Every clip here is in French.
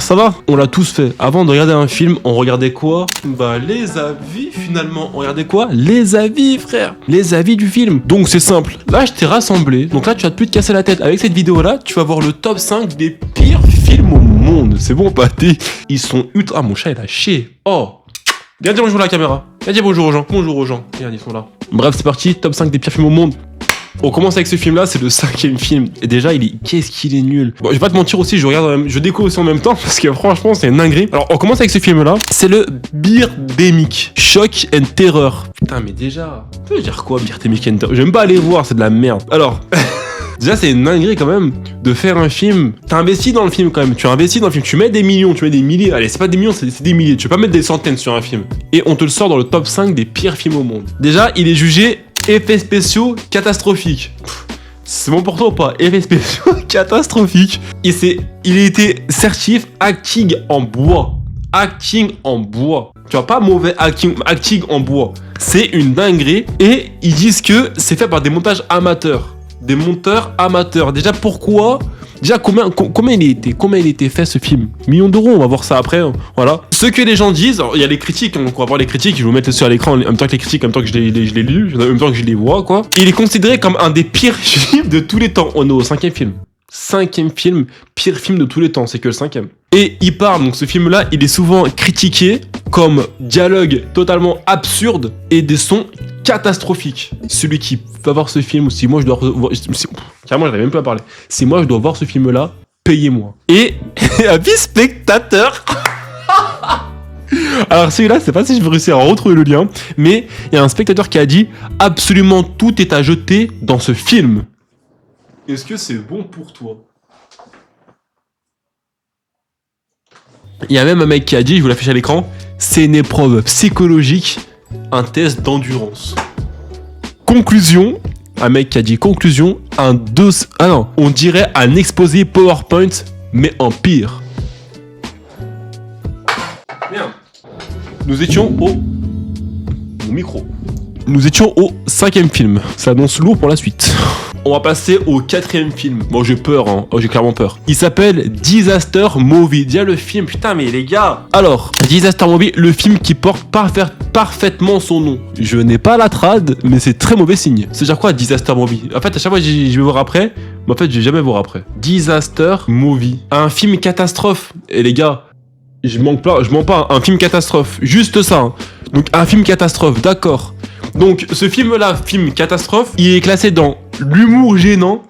ça va? On l'a tous fait. Avant de regarder un film, on regardait quoi? Bah, les avis, finalement. On regardait quoi? Les avis, frère. Les avis du film. Donc, c'est simple. Là, je t'ai rassemblé. Donc là, tu vas plus te casser la tête. Avec cette vidéo-là, tu vas voir le top 5 des pires films au monde. C'est bon, pâté. Ils sont ultra... Ah, mon chat, il a chié. Oh. Viens dire bonjour à la caméra. Viens dire bonjour aux gens. Bonjour aux gens. Regarde, ils sont là. Bref, c'est parti. Top 5 des pires films au monde. On commence avec ce film-là, c'est le 5e film. Et déjà, qu'est-ce qu'il est nul. Bon, je vais pas te mentir aussi, je découvre aussi en même temps, parce que franchement, c'est une dinguerie. Alors, on commence avec ce film-là. C'est le Birdemic. Shock and Terror. Putain, mais déjà... Ça veut dire quoi, Birdemic and Terror? J'aime pas aller voir, c'est de la merde. Alors... Déjà, c'est une dinguerie quand même de faire un film. T'as investi dans le film quand même. Tu as investi dans le film. Tu mets des millions, tu mets des milliers. Allez, c'est pas des millions, c'est des milliers. Tu peux pas mettre des centaines sur un film. Et on te le sort dans le top 5 des pires films au monde. Déjà, il est jugé effets spéciaux catastrophiques. C'est bon pour toi ou pas? Effets spéciaux catastrophiques. Il a été certifié acting en bois. Acting en bois. Tu vois, pas mauvais acting en bois. C'est une dinguerie. Et ils disent que c'est fait par des montages amateurs. Des monteurs amateurs. Déjà, pourquoi? Déjà, combien il était fait ce film? Millions d'euros, on va voir ça après. Hein. Voilà. Ce que les gens disent, il y a les critiques, donc on va voir les critiques, je vais vous mettre sur l'écran en même temps que les critiques, en même temps que je les lis, en même temps que je les vois, quoi. Il est considéré comme un des pires films de tous les temps. On est au 5e film. 5e film, pire film de tous les temps, c'est que le 5e. Et il parle, donc ce film-là, il est souvent critiqué comme dialogue totalement absurde et des sons catastrophiques. Celui qui va voir ce film, ou si moi je dois voir... Carrément, j'arrive même plus à parler. Si moi je dois voir ce film-là, payez-moi. Et avis spectateur. Alors celui-là, c'est pas si je vais réussir à retrouver le lien, mais il y a un spectateur qui a dit « Absolument tout est à jeter dans ce film ». Est-ce que c'est bon pour toi? Il y a même un mec qui a dit, je vous l'affiche à l'écran, c'est une épreuve psychologique, un test d'endurance. Conclusion, un mec qui a dit conclusion, on dirait un exposé PowerPoint, mais en pire. Merde. Nous étions au... Mon micro. Nous étions au 5e film. Ça annonce lourd pour la suite. On va passer au 4e film. Bon, j'ai peur, hein. Oh, j'ai clairement peur. Il s'appelle Disaster Movie. Déjà le film, putain, mais les gars. Alors, Disaster Movie, le film qui porte parfaitement son nom. Je n'ai pas la trad, mais c'est très mauvais signe. C'est-à-dire quoi, Disaster Movie? En fait, à chaque fois, je vais voir après. Mais en fait, je vais jamais voir après. Disaster Movie. Un film catastrophe. Et les gars, je mens pas. Un film catastrophe. Juste ça. Hein. Donc, un film catastrophe, d'accord. Donc, ce film-là, film catastrophe, il est classé dans l'humour gênant,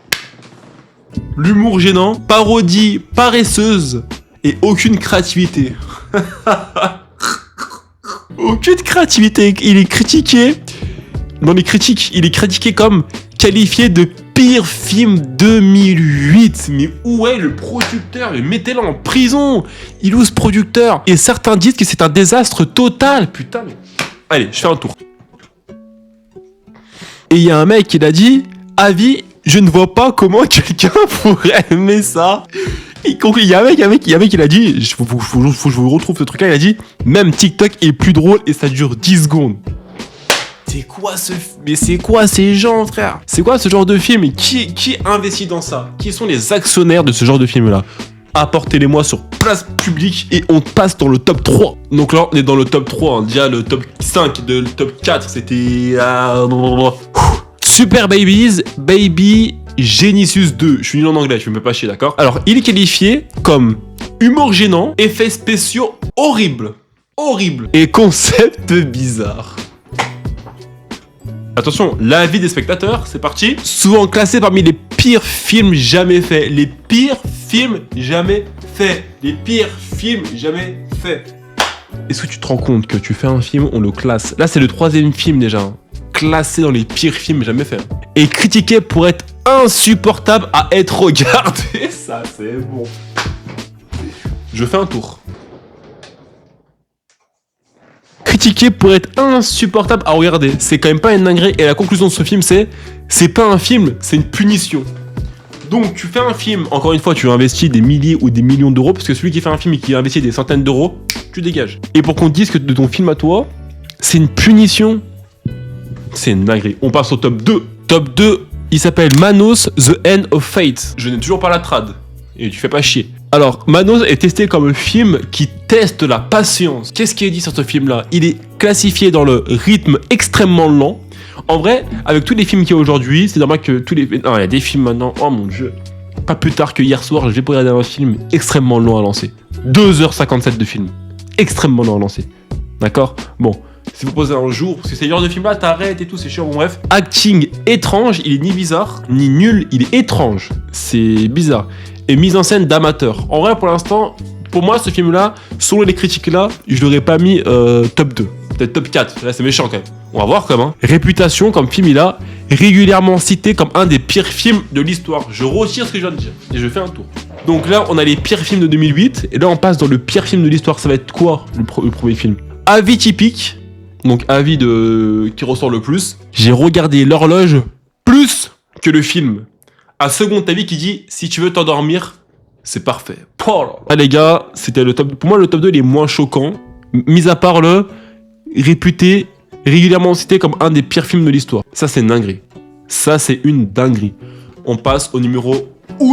parodie paresseuse et aucune créativité. Aucune créativité. Il est critiqué, dans les critiques, il est critiqué comme qualifié de pire film 2008. Mais où est le producteur? Mettez-le en prison. Il est où ce producteur? Et certains disent que c'est un désastre total. Putain, mais... Allez, je fais un tour. Et il y a un mec qui l'a dit, avis, je ne vois pas comment quelqu'un pourrait aimer ça. Il y a un mec qui l'a dit, faut que je vous retrouve ce truc-là, il a dit, même TikTok est plus drôle et ça dure 10 secondes. Mais c'est quoi ces gens, frère? C'est quoi ce genre de film? Qui investit dans ça? Qui sont les actionnaires de ce genre de film-là? Apportez-les-moi sur place publique et on passe dans le top 3. Donc là, on est dans le top 3. Hein. Déjà, le top 5, le top 4, c'était... Super Babies, Baby Genesis 2. Je suis nul en anglais, je me fais pas chier, d'accord? Alors, il est qualifié comme humour gênant, effets spéciaux horribles. Et concept bizarre. Attention, l'avis des spectateurs, c'est parti. Souvent classé parmi les pires films jamais faits. Les pires films jamais faits. Est-ce que tu te rends compte que tu fais un film, on le classe? Là, c'est le 3e film déjà. Hein. Classé dans les pires films jamais faits. Et critiqué pour être insupportable à être regardé. Ça, c'est bon. Je fais un tour. Critiqué pour être insupportable à regarder. C'est quand même pas une dinguerie. Et la conclusion de ce film, c'est pas un film, c'est une punition. Donc tu fais un film, encore une fois, tu investis des milliers ou des millions d'euros, parce que celui qui fait un film et qui investit des centaines d'euros, tu dégages. Et pour qu'on te dise que de ton film à toi, c'est une punition, c'est une dinguerie. On passe au top 2. Top 2, il s'appelle Manos, The End of Fate. Je n'ai toujours pas la trad. Et tu fais pas chier. Alors, Manos est testé comme un film qui teste la patience. Qu'est-ce qui est dit sur ce film-là? Il est classifié dans le rythme extrêmement lent. En vrai, avec tous les films qu'il y a aujourd'hui, c'est normal que tous les... Non, il y a des films maintenant, oh mon dieu. Pas plus tard que hier soir, j'ai regardé un film extrêmement long à lancer. 2h57 de film. Extrêmement long à lancer. D'accord? Bon, si vous posez un jour, parce que c'est le genre de film là, t'arrêtes et tout, c'est chiant, bon bref. Acting étrange, il est ni bizarre, ni nul, il est étrange. C'est bizarre. Et mise en scène d'amateur. En vrai, pour l'instant, pour moi, ce film-là, selon les critiques là, je l'aurais pas mis top 2. Peut-être top 4. Là, c'est méchant quand même. On va voir quand même. Hein. Réputation, comme film, il a régulièrement cité comme un des pires films de l'histoire. Je retire ce que je viens de dire. Et je fais un tour. Donc là, on a les pires films de 2008. Et là, on passe dans le pire film de l'histoire. Ça va être quoi, le premier film? Avis typique. Donc, avis qui ressort le plus. J'ai regardé l'horloge plus que le film. Un second avis qui dit, si tu veux t'endormir, c'est parfait. Oh là là. Les gars, c'était le top. Pour moi, le top 2, il est moins choquant. Mis à part le réputé, régulièrement cité comme un des pires films de l'histoire. Ça, c'est une dinguerie. Ça, c'est une dinguerie. On passe au numéro 1.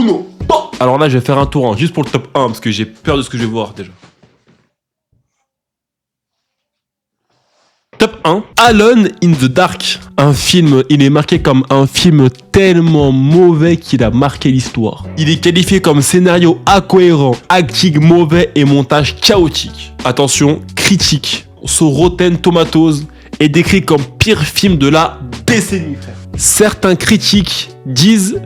Alors là, je vais faire un tour, hein, juste pour le top 1, parce que j'ai peur de ce que je vais voir déjà. Top 1, Alone in the Dark. Un film, il est marqué comme un film tellement mauvais qu'il a marqué l'histoire. Il est qualifié comme scénario incohérent, acting mauvais et montage chaotique. Attention, critique. Sur Rotten Tomatoes est décrit comme pire film de la décennie, frère. Certains critiques disent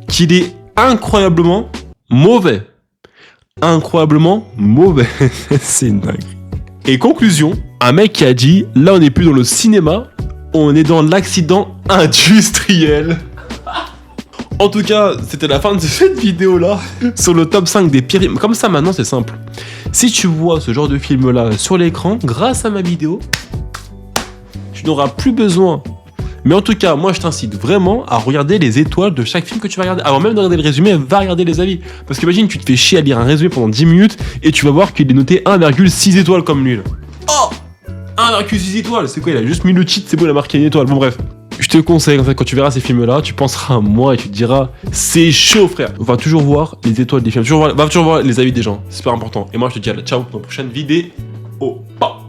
qu'il est incroyablement mauvais. Incroyablement mauvais. C'est une dinguerie. Et conclusion, un mec qui a dit, là on n'est plus dans le cinéma, on est dans l'accident industriel. En tout cas, c'était la fin de cette vidéo-là sur le top 5 des pires... Comme ça, maintenant, c'est simple. Si tu vois ce genre de film-là sur l'écran, grâce à ma vidéo, tu n'auras plus besoin. Mais en tout cas, moi, je t'incite vraiment à regarder les étoiles de chaque film que tu vas regarder. Avant même de regarder le résumé, va regarder les avis. Parce qu'imagine, tu te fais chier à lire un résumé pendant 10 minutes et tu vas voir qu'il est noté 1,6 étoiles comme lui, là. Oh 1,6 étoiles, c'est quoi? Il a juste mis le titre, c'est bon, il a marqué une étoile. Bon, bref. Je te conseille, en fait, quand tu verras ces films-là, tu penseras à moi et tu te diras, c'est chaud, frère. On va toujours voir les étoiles des films. Va toujours voir les avis des gens. C'est super important. Et moi, je te dis à la ciao pour la prochaine vidéo. Oh, pas.